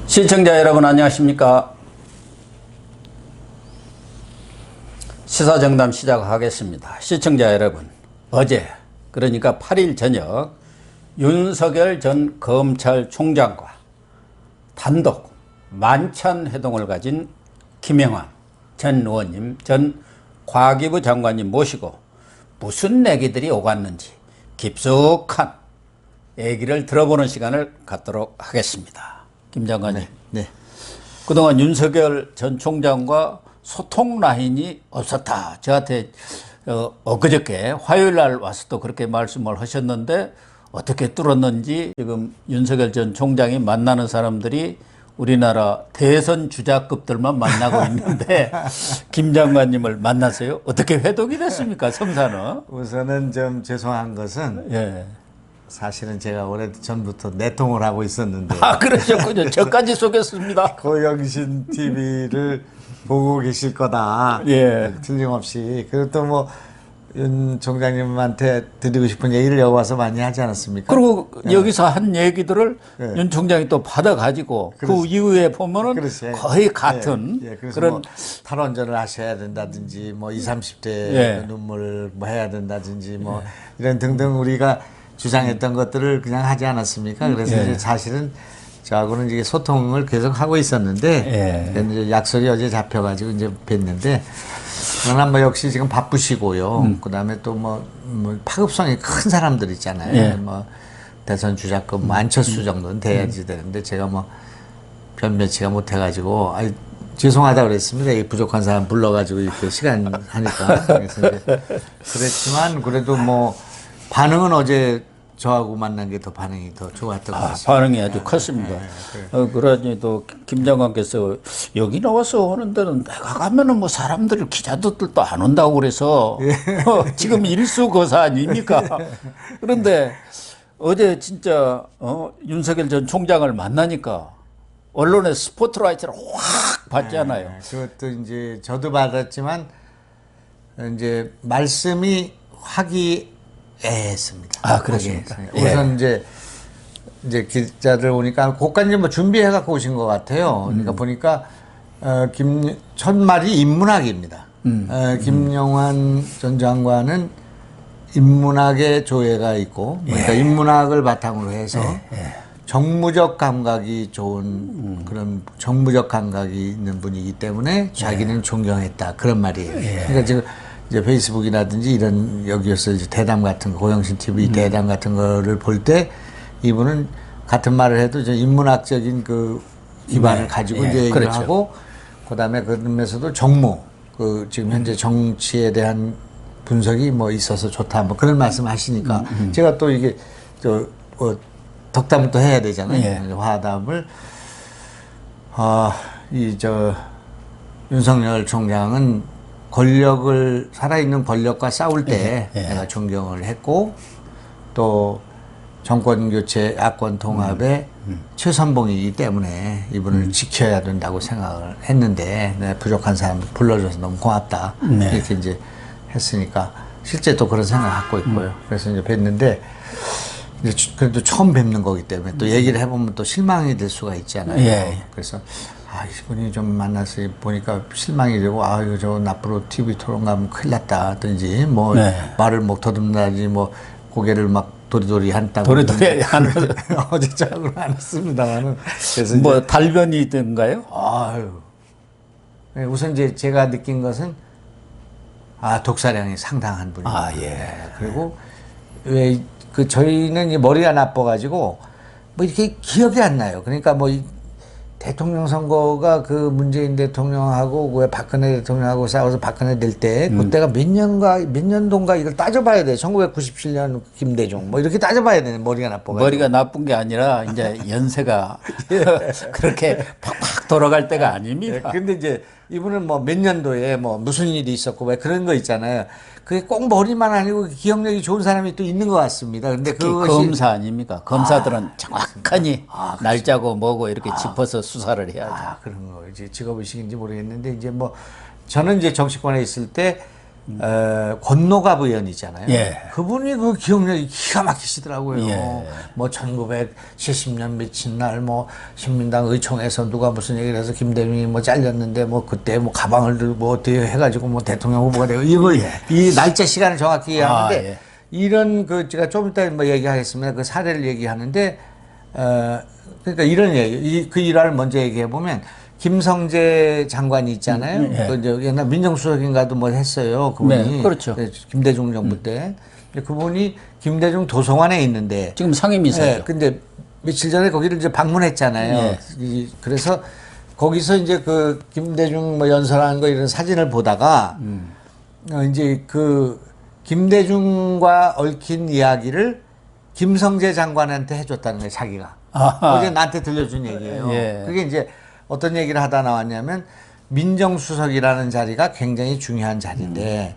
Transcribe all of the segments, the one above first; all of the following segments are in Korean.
시청자 여러분 안녕하십니까. 시사정담 시작하겠습니다. 시청자 여러분, 어제 그러니까 8일 저녁 윤석열 전 검찰총장과 단독 만찬 회동을 가진 김영환 전 의원님, 전 과기부 장관님 모시고 무슨 얘기들이 오갔는지 깊숙한 얘기를 들어보는 시간을 갖도록 하겠습니다. 김 장관님. 네. 그동안 윤석열 전 총장과 소통 라인이 없었다. 저한테 엊그저께 화요일 날 와서 또 그렇게 말씀을 하셨는데 어떻게 뚫었는지 지금 윤석열 전 총장이 만나는 사람들이 우리나라 대선 주자급들만 만나고 있는데 김 장관님을 만났어요. 어떻게 회동이 됐습니까? 성사는? 우선은 좀 죄송한 것은 예. 사실은 제가 오래전부터 내통을 하고 있었는데 아, 그러셨군요. 저까지 쏘겠습니다. 고영신 TV를 보고 계실 거다. 예. 틀림없이. 그리고 또 뭐 윤 총장님한테 드리고 싶은 얘기를 여기 와서 많이 하지 않았습니까? 그리고 여기서 한 얘기들을 예. 윤 총장이 또 받아가지고 그 이후에 보면은 그렇지. 거의 같은 그래서 그런 뭐 탈원전을 하셔야 된다든지 뭐 20, 30대 예. 눈물 뭐 해야 된다든지 뭐 이런 등등 우리가 주장했던 것들을 그냥 하지 않았습니까? 그래서 예. 이제 사실은 저하고는 이게 소통을 계속 하고 있었는데 이제 약속이 어제 잡혀가지고 이제 뵀는데 그러나 뭐 역시 지금 바쁘시고요. 그다음에 또 뭐 파급성이 큰 사람들 있잖아요. 예. 뭐 대선 주자급 뭐 안철수 정도는 돼야지 되는데 제가 뭐 변변치가 못해가지고 죄송하다 그랬습니다. 이 부족한 사람 불러가지고 이렇게 시간 하니까. 그래서 이제 그랬지만 그래도 뭐 반응은 어제 저하고 만난 게 더 반응이 더 좋았던 것 같습니다. 반응이 아주 컸습니다. 그러니 또 김 장관께서 여기 나와서 오는 데는 내가 가면은 뭐 사람들 기자들도 안 온다고 그래서 지금 일수거사 아닙니까? 그런데 어제 진짜 윤석열 전 총장을 만나니까 언론의 스포트라이트를 확 받잖아요. 그것도 이제 저도 받았지만 이제 말씀이 화기애애했습니다. 아, 그렇습니까? 우선 이제 기자들 오니까 고까지 뭐 준비해 갖고 오신 것 같아요. 그러니까 보니까 첫 말이 인문학입니다. 김영환 전 장관은 인문학의 조예가 있고, 그러니까 인문학을 바탕으로 해서 정무적 감각이 좋은 그런 정무적 감각이 있는 분이기 때문에 자기는 존경했다 그런 말이에요. 그러니까 지금 이제 페이스북이라든지 이런 여기에서 이제 대담 같은 거, 고영신 TV 대담 같은 거를 볼 때 이분은 같은 말을 해도 이제 인문학적인 그 기반을 가지고 이제 얘기를 그렇죠. 하고, 그다음에 그러면서도 정무, 그 지금 현재 정치에 대한 분석이 뭐 있어서 좋다 뭐 그런 말씀하시니까 제가 또 이게 덕담을 또 해야 되잖아요. 화담을 윤석열 총장은 권력을 살아있는 권력과 싸울 때 내가 존경을 했고 또 정권 교체 야권 통합의 최선봉이기 때문에 이분을 지켜야 된다고 생각을 했는데 내가 부족한 사람 불러줘서 너무 고맙다 이렇게 이제 했으니까 실제 또 그런 생각 갖고 있고요. 그래서 이제 뵀는데 이제 그래도 처음 뵙는 거기 때문에 또 얘기를 해보면 또 실망이 될 수가 있잖아요. 그래서 이분이 좀 만나서 보니까 실망이 되고 이거 저 앞으로 TV 토론 가면 큰일 났다 하든지 뭐 말을 못 더듬다든지 뭐 고개를 막 도리도리 한다고 도리도리 하는 어제 짝으로 안 했습니다만은 그래서 뭐 달변이든가요? 우선 이제 제가 느낀 것은 독사량이 상당한 분입니다. 그리고 왜 저희는 이 머리가 나빠가지고 뭐 이렇게 기억이 안 나요. 그러니까 뭐 대통령 선거가 그 문재인 대통령하고 왜 박근혜 대통령하고 싸워서 박근혜 될 때 그때가 몇 년도인가 이걸 따져봐야 돼. 1997년 김대중 뭐 이렇게 따져봐야 되네. 머리가 나빠가지고. 머리가 나쁜 게 아니라 이제 연세가 그렇게 팍팍 돌아갈 때가 아닙니다. 근데 이제 이분은 뭐 몇 년도에 뭐 무슨 일이 있었고 왜 그런 거 있잖아요. 그게 꼭 머리만 아니고 기억력이 좋은 사람이 또 있는 것 같습니다. 근데 그것이 검사 아닙니까? 검사들은 정확하니 날짜고 뭐고 이렇게 짚어서 수사를 해야죠. 그런 거 이제 직업의식인지 모르겠는데 이제 뭐 저는 이제 정치권에 있을 때 권노갑 의원 있잖아요. 예. 그분이 그 기억력이 기가 막히시더라고요. 예. 뭐 1970년 미친 날 뭐 신민당 의총에서 누가 무슨 얘기를 해서 김대중이 뭐 잘렸는데 뭐 그때 뭐 가방을 들고 뭐 어떻게 해가지고 뭐 대통령 후보가 되고 이거 이 날짜 시간을 정확히 이해하는데 예. 이런 그 제가 좀 이따 뭐 얘기하겠습니다. 그 사례를 얘기하는데 그러니까 이런 얘기 그 일화를 먼저 얘기해 보면. 김성재 장관이 있잖아요. 예. 그 이제 옛날 민정수석인가도 뭐 했어요. 그분이. 네, 그렇죠. 김대중 정부 때. 그분이 김대중 도서관에 있는데. 지금 상임이사죠. 네, 근데 며칠 전에 거기를 이제 방문했잖아요. 예. 그래서 거기서 이제 그 김대중 뭐 연설하는 거 이런 사진을 보다가 이제 그 김대중과 얽힌 이야기를 김성재 장관한테 해줬다는 거예요, 자기가. 아하. 어제 나한테 들려준 얘기예요. 예. 그게 이제 어떤 얘기를 하다 나왔냐면 민정수석이라는 자리가 굉장히 중요한 자리인데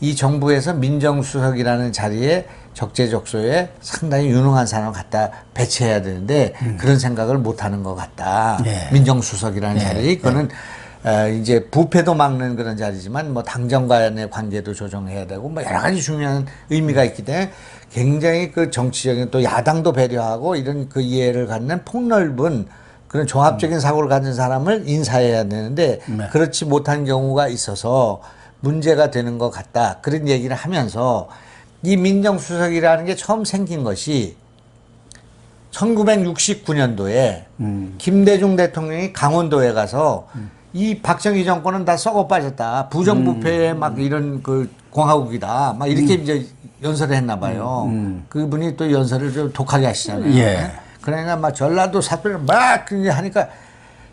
이 정부에서 민정수석이라는 자리에 적재적소에 상당히 유능한 사람을 갖다 배치해야 되는데 그런 생각을 못하는 것 같다. 예. 민정수석이라는 자리 그거는 이제 부패도 막는 그런 자리지만 뭐 당정 간의 관계도 조정해야 되고 뭐 여러 가지 중요한 의미가 있기 때문에 굉장히 그 정치적인 또 야당도 배려하고 이런 그 이해를 갖는 폭넓은 그런 종합적인 사고를 가진 사람을 인사해야 되는데 그렇지 못한 경우가 있어서 문제가 되는 것 같다. 그런 얘기를 하면서 이 민정수석이라는 게 처음 생긴 것이 1969년도에 김대중 대통령이 강원도에 가서 이 박정희 정권은 다 썩어 빠졌다. 부정부패의 막 이런 그 공화국이다. 막 이렇게 이제 연설을 했나 봐요. 그분이 또 연설을 좀 독하게 하시잖아요. 예. 그러니까 막 전라도 사투리를 막 하니까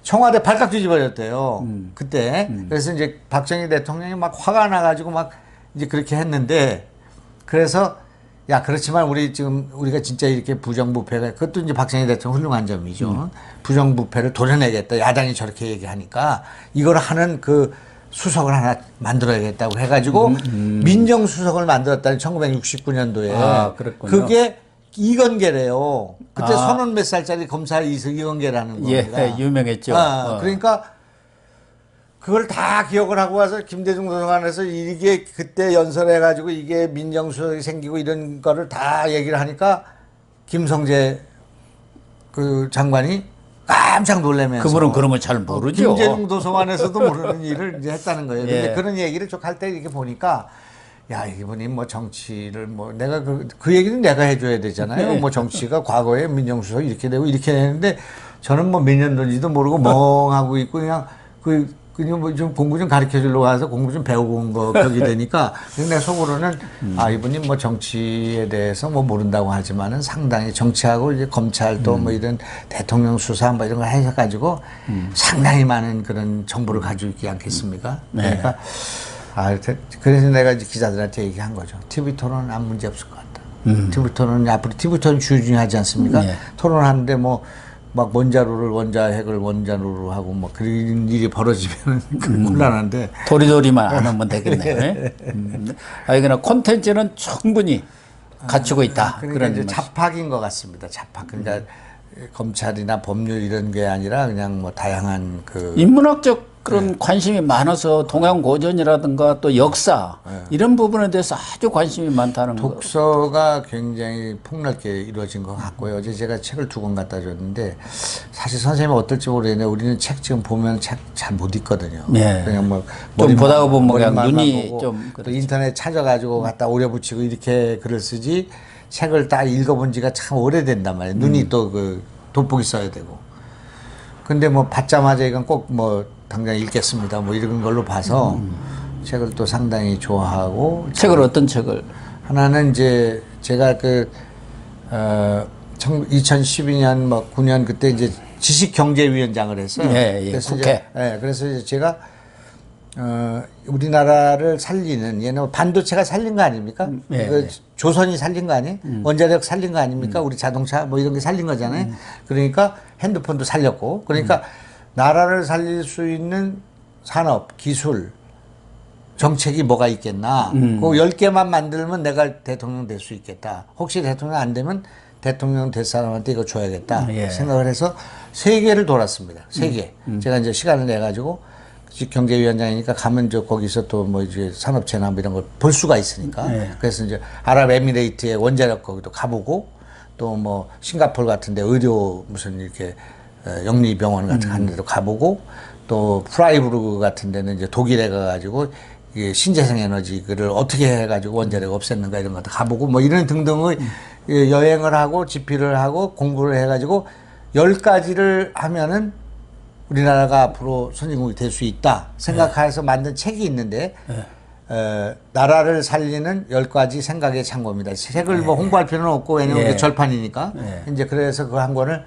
청와대 발칵 뒤집어졌대요. 그때. 그래서 이제 박정희 대통령이 막 화가 나가지고 막 이제 그렇게 했는데 그래서 야, 그렇지만 우리 지금 우리가 진짜 이렇게 부정부패가 그것도 이제 박정희 대통령 훌륭한 점이죠. 부정부패를 도려내겠다. 야당이 저렇게 얘기하니까 이걸 하는 그 수석을 하나 만들어야겠다고 해가지고 민정수석을 만들었다는 1969년도에. 아, 그랬군요. 그게 이건계래요. 그때 아. 서른 몇 살짜리 검사 이건계라는 예, 겁니다. 유명했죠. 그러니까 그걸 다 기억을 하고 와서 김대중 도서관에서 이게 그때 연설해가지고 이게 민정수석이 생기고 이런 거를 다 얘기를 하니까 김성재 그 장관이 깜짝 놀라면서 그분은 그런 거 잘 모르죠. 김대중 도서관에서도 모르는 일을 이제 했다는 거예요. 근데 예. 그런 얘기를 쭉 할 때 이렇게 보니까 야, 이분이 뭐 정치를 뭐 내가 그 얘기는 내가 해줘야 되잖아요. 네. 뭐 정치가 과거에 민정수석 이렇게 되고 이렇게 되는데 저는 뭐 몇 년도인지도 모르고 멍하고 있고 그냥 뭐 좀 공부 좀 가르쳐 주려고 와서 공부 좀 배우고 온 거 격이 되니까 내 속으로는 아, 이분이 뭐 정치에 대해서 뭐 모른다고 하지만은 상당히 정치하고 이제 검찰도 뭐 이런 대통령 수사 뭐 이런 거 해가지고 상당히 많은 그런 정보를 가지고 있지 않겠습니까? 네. 그러니까 그래서 내가 이제 기자들한테 얘기한 거죠. TV 토론은 아무 문제 없을 것 같다. TV 토론은 앞으로 TV 토론 중요하지 않습니까? 네. 토론하는데 뭐 막 원자로를 원자핵을 원자로로 하고 뭐 그런 일이 벌어지면 곤란한데 도리도리만 안 하면 되겠네요. 그러나 콘텐츠는 충분히 갖추고 있다. 그러니까 그런 이제 말씀. 잡학인 것 같습니다. 잡학. 그러니까 검찰이나 법률 이런 게 아니라 그냥 뭐 다양한 그 인문학적 그런 관심이 많아서 동양 고전이라든가 또 역사 이런 부분에 대해서 아주 관심이 많다는 거. 독서가 굉장히 폭넓게 이루어진 것 같고요. 어제 제가 책을 2권 갖다 줬는데 사실 선생님은 어떨지 모르겠는데 우리는 책 지금 보면 책 잘 못 읽거든요. 네. 그냥 뭐 좀 보다가 보면 그냥 머리말만 눈이 보고 좀 또 그렇죠. 인터넷 찾아가지고 갖다 오려붙이고 이렇게 글을 쓰지 책을 딱 읽어본 지가 참 오래된단 말이에요. 눈이 또 그 돋보기 써야 되고. 근데 뭐 받자마자 이건 꼭 뭐 당장 읽겠습니다. 뭐 이런 걸로 봐서 책을 또 상당히 좋아하고. 책을 어떤 책을? 하나는 이제 제가 2012년 뭐 9년 그때 이제 지식경제위원장을 했어요. 예, 그래서 국회. 그래서 이제 제가 우리나라를 살리는 얘는 반도체가 살린 거 아닙니까? 예, 그 예. 조선이 살린 거 아니에요? 원자력 살린 거 아닙니까? 우리 자동차 뭐 이런 게 살린 거잖아요. 그러니까 핸드폰도 살렸고 그러니까 나라를 살릴 수 있는 산업, 기술, 정책이 뭐가 있겠나. 그 10개만 만들면 내가 대통령 될 수 있겠다. 혹시 대통령 안 되면 대통령 될 사람한테 이거 줘야겠다. 예. 생각을 해서 세계를 돌았습니다. 세계. 제가 이제 시간을 내가지고 경제위원장이니까 가면 저 거기서 또 뭐 이제 산업체나 뭐 이런 걸 볼 수가 있으니까. 그래서 이제 아랍에미레이트의 원자력 거기도 가보고 또 뭐 싱가포르 같은데 의료 무슨 이렇게 영리병원 같은 데도 가보고 또 프라이부르그 같은 데는 이제 독일에 가가지고 이게 신재생 에너지를 어떻게 해가지고 원자력 없앴는가 이런 것도 가보고 뭐 이런 등등의 여행을 하고 집필을 하고 공부를 해가지고 10가지를 하면은 우리나라가 앞으로 선진국이 될 수 있다 생각해서 만든 책이 있는데 나라를 살리는 10가지 생각의 창고입니다. 책을 뭐 홍보할 필요는 없고 왜냐면 이게 절판이니까 이제 그래서 그 한 권을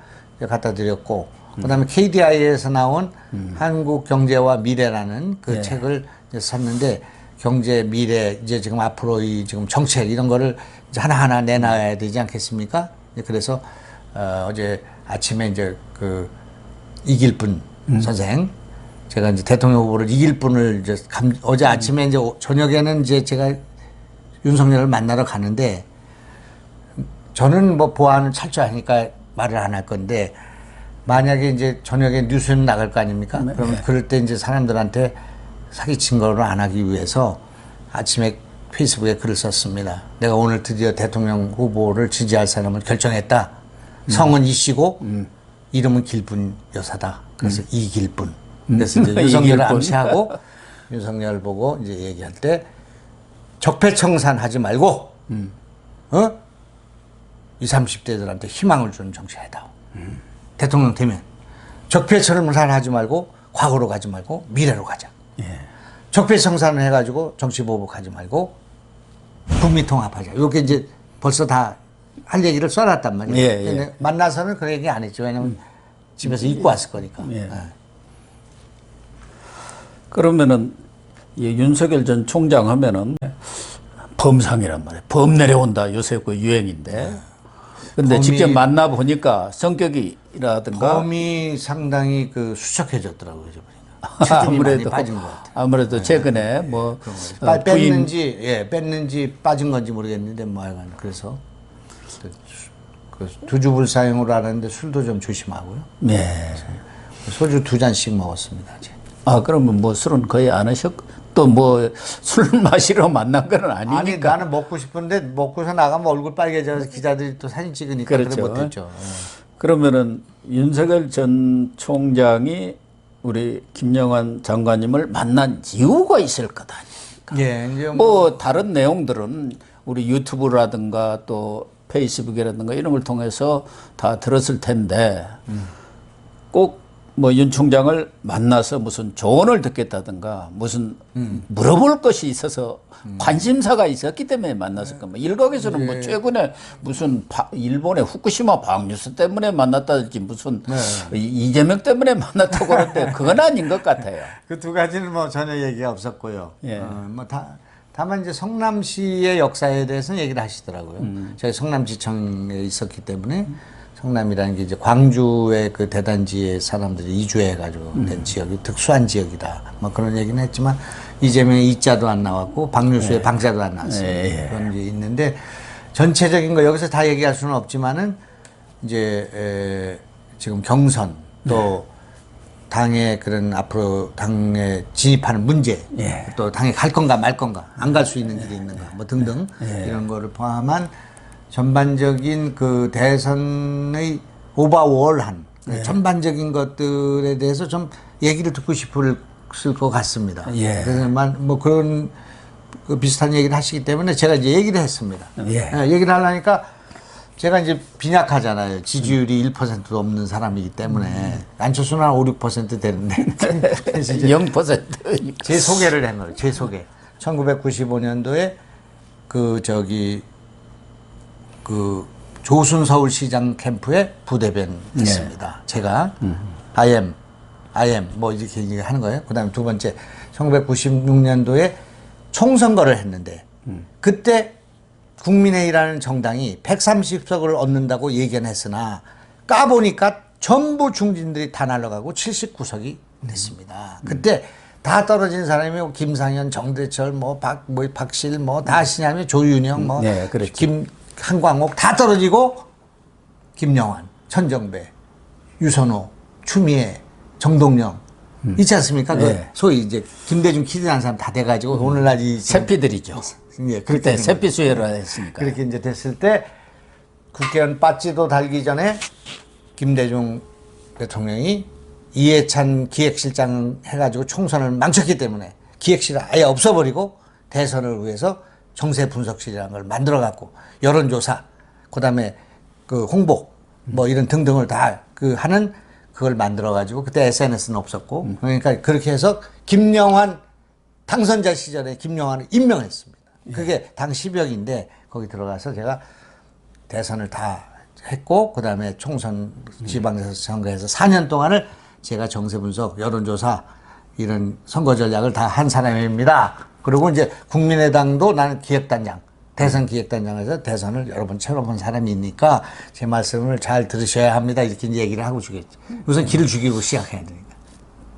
갖다 드렸고 그다음에 KDI에서 나온 한국 경제와 미래라는 그 책을 이제 샀는데 경제 미래 이제 지금 앞으로 이 지금 정책 이런 거를 이제 하나하나 내놔야 되지 않겠습니까? 그래서 어제 아침에 이제 그 이길분 선생 제가 이제 대통령 후보를 이길 분을 이제 어제 아침에 이제 저녁에는 이제 제가 윤석열을 만나러 가는데 저는 뭐 보안을 철저하니까 말을 안 할 건데 만약에 이제 저녁에 뉴스는 나갈 거 아닙니까? 그러면 그럴 때 이제 사람들한테 사기친 거를 안 하기 위해서 아침에 페이스북에 글을 썼습니다. 내가 오늘 드디어 대통령 후보를 지지할 사람을 결정했다. 성은 이씨고 이름은 길분 여사다. 그래서 이길분. 그래서 이제 윤석열을 암시하고 윤석열 보고 이제 얘기할 때 적폐청산 하지 말고 20, 30대들한테 희망을 주는 정치 해다오. 대통령 되면 적폐청산 하지 말고 과거로 가지 말고 미래로 가자. 적폐청산을 해가지고 정치보복하지 말고 북미통합하자. 이렇게 이제 벌써 다 할 얘기를 써놨단 말이에요. 만나서는 그런 얘기 안 했죠. 왜냐면 집에서 입고 왔을 거니까. 그러면은 이 윤석열 전 총장 하면은 범상이란 말이에요. 범 내려온다. 요새 그 유행인데. 근데 직접 만나 보니까 성격이라든가 범이 상당히 그 수척해졌더라고요. 체중이 많이 빠진 것 같아요. 아무래도 최근에 뭐 뺐는지 빠진 건지 모르겠는데 뭐 하여간 그래서 그 두주불사용으로 하는데 술도 좀 조심하고요. 소주 2잔씩 먹었습니다. 이제. 아 그러면 뭐 술은 거의 안 하셨? 또 뭐 술 마시러 만난 건 아니니까. 아니 나는 먹고 싶은데 먹고서 나가면 얼굴 빨개져서 기자들이 또 사진 찍으니까 그래 못했죠. 그러면은 윤석열 전 총장이 우리 김영환 장관님을 만난 이유가 있을 것 아닙니까? 이제 뭐 다른 내용들은 우리 유튜브라든가 또 페이스북이라든가 이런 걸 통해서 다 들었을 텐데 꼭 뭐 윤 총장을 만나서 무슨 조언을 듣겠다든가 무슨 물어볼 것이 있어서 관심사가 있었기 때문에 만났을 겁니다. 일각에서는 뭐 최근에 무슨 일본의 후쿠시마 방류수 때문에 만났다든지 무슨 이재명 때문에 만났다고 그러는데 그건 아닌 것 같아요. 그 두 가지는 뭐 전혀 얘기가 없었고요. 뭐 다만 이제 성남시의 역사에 대해서는 얘기를 하시더라고요. 제가 성남지청에 있었기 때문에 성남이라는 게 이제 광주의 그 대단지의 사람들이 이주해가지고 된 지역이 특수한 지역이다. 뭐 그런 얘기는 했지만 이재명의 이자도 안 나왔고 박뉴수의 방자도 안 나왔어요. 그런 게 있는데 전체적인 거 여기서 다 얘기할 수는 없지만은 이제 지금 경선 또 당의 그런 앞으로 당에 진입하는 문제 또 당에 갈 건가 말 건가 안 갈 수 있는 길이 있는가 뭐 등등 이런 거를 포함한 전반적인 그 대선의 오버월한 전반적인 것들에 대해서 좀 얘기를 듣고 싶을 것 같습니다. 그래서 뭐 그런 그 비슷한 얘기를 하시기 때문에 제가 이제 얘기를 했습니다. 얘기를 하려니까 제가 이제 빈약하잖아요. 지지율이 1%도 없는 사람이기 때문에 안철수는 한 5, 6% 되는데 0%. 제 소개를 한 거예요. 제 소개. 1995년도에 그 조순 서울시장 캠프에 부대변 했습니다. 제가 I am 뭐 이렇게 하는 거예요. 그다음에 두 번째 1996년도에 총선거를 했는데 그때 국민의힘이라는 정당이 130석을 얻는다고 예견했으나 까보니까 전부 중진들이 다 날아가고 79석이 됐습니다. 그때 다 떨어진 사람이 김상현, 정대철, 박실, 다 하시냐면 조윤영, 한광옥 다 떨어지고 김영환, 천정배, 유선호, 추미애, 정동영 있지 않습니까? 그 예. 소위 이제 김대중 키즈라는 사람 다 돼가지고 오늘날 이 지금 새피들이죠. 예, 그때 새피 수혜를 했으니까. 그렇게 이제 됐을 때 국회의원 빠지도 달기 전에 김대중 대통령이 이해찬 기획실장 해가지고 총선을 망쳤기 때문에 기획실을 아예 없어버리고 대선을 위해서 정세분석실이라는 걸 만들어갖고 여론조사, 그다음에 그 홍보 뭐 이런 등등을 다 그 하는 그걸 만들어가지고 그때 SNS는 없었고 그러니까 그렇게 해서 김영환 당선자 시절에 김영환을 임명했습니다. 그게 당 10역인데 거기 들어가서 제가 대선을 다 했고 그다음에 총선 지방에서 선거에서 4년 동안을 제가 정세분석, 여론조사 이런 선거 전략을 다 한 사람입니다. 그리고 이제 국민의당도 나는 기획단장, 대선 기획단장에서 대선을 여러 번 쳐다본 사람이니까 제 말씀을 잘 들으셔야 합니다. 이렇게 이제 얘기를 하고 주겠죠. 우선 길을 죽이고 시작해야 되니까.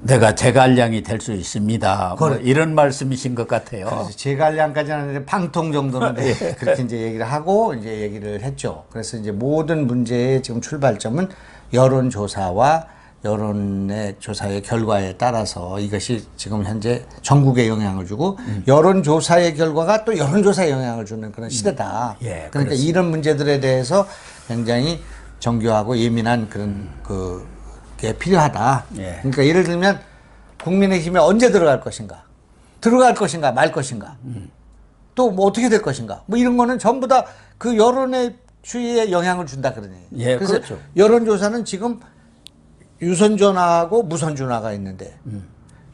내가 제갈량이 될 수 있습니다. 뭐 이런 말씀이신 것 같아요. 제갈량까지는 아닌데 방통 정도는 그렇게 이제 얘기를 하고 이제 얘기를 했죠. 그래서 이제 모든 문제의 지금 출발점은 여론조사와 여론의 조사의 결과에 따라서 이것이 지금 현재 전국에 영향을 주고 여론조사의 결과가 또 여론조사에 영향을 주는 그런 시대다. 예, 그러니까 그렇습니다. 이런 문제들에 대해서 굉장히 정교하고 예민한 그런 게 필요하다. 예. 그러니까 예를 들면 국민의힘에 언제 들어갈 것인가, 들어갈 것인가 말 것인가, 또 뭐 어떻게 될 것인가, 뭐 이런 거는 전부 다 그 여론의 추이에 영향을 준다 그러니. 예, 그래서 그렇죠. 여론조사는 지금 유선전화하고 무선전화가 있는데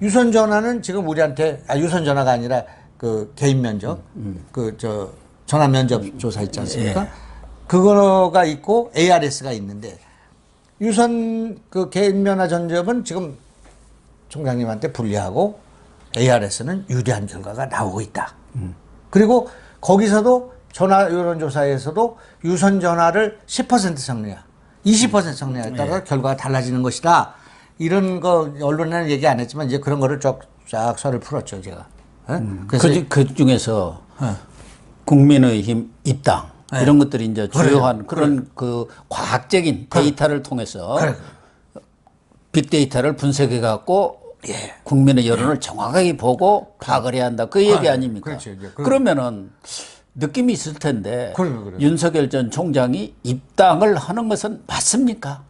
유선전화는 지금 우리한테 유선전화가 아니라 그 개인 면접, 그 저 전화 면접 조사 있지 않습니까? 예. 그거가 있고 ARS가 있는데 유선 그 개인 면화 전접은 지금 총장님한테 불리하고 ARS는 유리한 결과가 나오고 있다. 그리고 거기서도 전화 여론조사에서도 유선 전화를 10% 성리야, 20% 성리에 따라 결과가 달라지는 것이다. 이런 거 언론에는 얘기 안 했지만 이제 그런 거를 쫙 설을 풀었죠 제가. 예? 그래서 그 중에서 국민의힘 입당 이런 것들이 이제 주요한 그런 그 과학적인 데이터를 통해서 빅데이터를 분석해 갖고 국민의 여론을 정확하게 보고 파악을 해야 한다. 그 얘기 아닙니까? 그렇죠. 이제 그러면은 느낌이 있을 텐데 그럼요. 윤석열 전 총장이 입당을 하는 것은 맞습니까?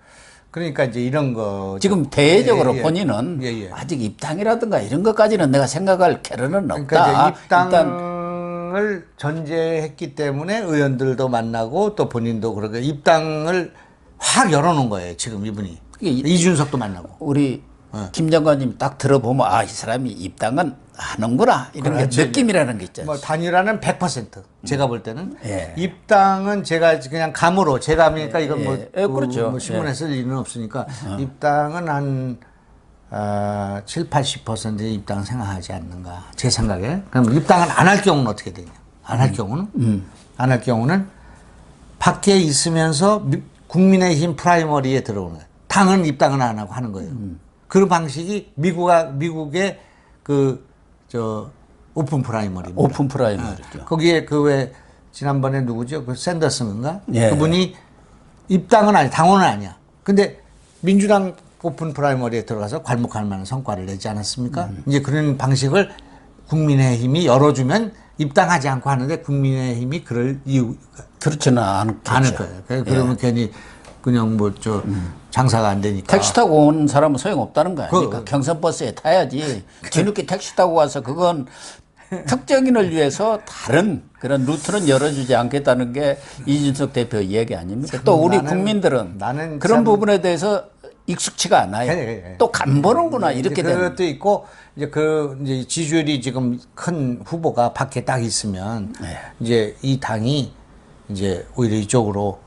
그러니까 이제 이런 거 지금 대외적으로 예, 예. 본인은 예. 아직 입당이라든가 이런 것까지는 내가 생각할 겨를은 없다. 그러니까 이제 입당을 전제했기 때문에 의원들도 만나고 또 본인도 그렇게 입당을 확 열어놓은 거예요. 지금 이분이 이준석도 만나고. 우리 김 장관님 딱 들어보면 이 사람이 입당은 하는구나 이런 그렇죠. 게 느낌이라는 게 있잖아요. 뭐 단일화는 100% 제가 볼 때는 예. 입당은 제가 그냥 감으로 제가 하니까 이건 뭐, 그렇죠. 뭐 신문에 쓸 일은 없으니까 입당은 한 7, 80%의 입당 생각하지 않는가 제 생각에. 그럼 입당을 안 할 경우는 어떻게 되냐? 안 할 경우는 안 할 경우는 밖에 있으면서 국민의힘 프라이머리에 들어오는 거예요. 당은 입당은 안 하고 하는 거예요. 그 방식이 미국의 오픈 프라이머리입니다. 오픈 프라이머리죠. 거기에 그 왜 지난번에 누구죠? 그 샌더슨인가? 예. 그분이 입당은 아니, 당원은 아니야. 근데 민주당 오픈 프라이머리에 들어가서 괄목할 만한 성과를 내지 않았습니까? 이제 그런 방식을 국민의힘이 열어주면 입당하지 않고 하는데 국민의힘이 그럴 이유가 그렇지는 않겠죠. 않을 거예요. 그러면 괜히 그냥 장사가 안 되니까. 택시 타고 온 사람은 소용없다는 거 아닙니까? 경선버스에 타야지. 뒤늦게 택시 타고 와서 그건 특정인을 위해서 다른 그런 루트는 열어주지 않겠다는 게 이준석 대표 이야기 아닙니까? 또 우리 국민들은 그런 부분에 대해서 익숙치가 않아요. 또 간보는구나 이렇게 되는. 그것도 있고 이제 지지율이 지금 큰 후보가 밖에 딱 있으면 이제 이 당이 이제 오히려 이쪽으로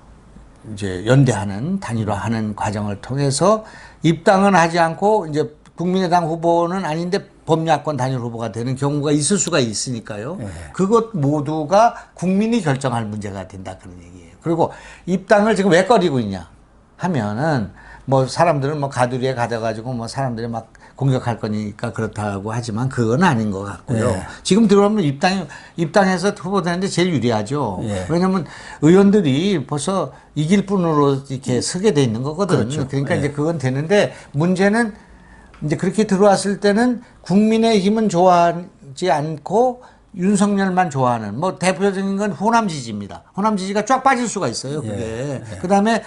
이제 연대하는 단일화하는 과정을 통해서 입당은 하지 않고 이제 국민의당 후보는 아닌데 범야권 단일 후보가 되는 경우가 있을 수가 있으니까요. 그것 모두가 국민이 결정할 문제가 된다 그런 얘기예요. 그리고 입당을 지금 왜 꺼리고 있냐 하면은 뭐 사람들은 뭐 가두리에 가져가지고 뭐 사람들이 막 공격할 거니까 그렇다고 하지만 그건 아닌 것 같고요. 지금 들어오면 입당해서 후보되는데 제일 유리하죠. 왜냐하면 의원들이 벌써 이길 뿐으로 이렇게 서게 돼 있는 거거든요. 그렇죠. 그러니까 이제 그건 되는데 문제는 이제 그렇게 들어왔을 때는 국민의힘은 좋아하지 않고 윤석열만 좋아하는 뭐 대표적인 건 호남 지지입니다. 호남 지지가 쫙 빠질 수가 있어요. 그게. 그다음에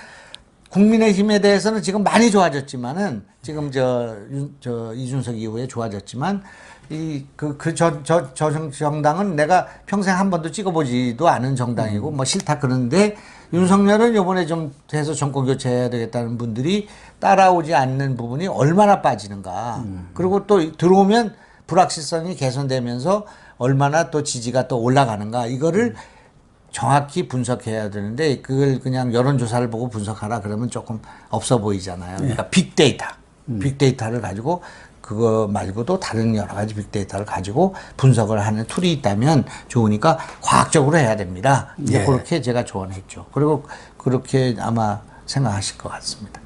국민의힘에 대해서는 지금 많이 좋아졌지만은 지금 저 이준석 이후에 좋아졌지만 정당은 내가 평생 한 번도 찍어보지도 않은 정당이고 뭐 싫다 그러는데 윤석열은 요번에 좀 해서 정권 교체해야 되겠다는 분들이 따라오지 않는 부분이 얼마나 빠지는가. 그리고 또 들어오면 불확실성이 개선되면서 얼마나 또 지지가 또 올라가는가. 이거를 정확히 분석해야 되는데 그걸 그냥 여론조사를 보고 분석하라 그러면 조금 없어 보이잖아요. 그러니까 빅데이터. 빅데이터를 가지고 그거 말고도 다른 여러 가지 빅데이터를 가지고 분석을 하는 툴이 있다면 좋으니까 과학적으로 해야 됩니다. 이제 그렇게 제가 조언했죠. 그리고 그렇게 아마 생각하실 것 같습니다.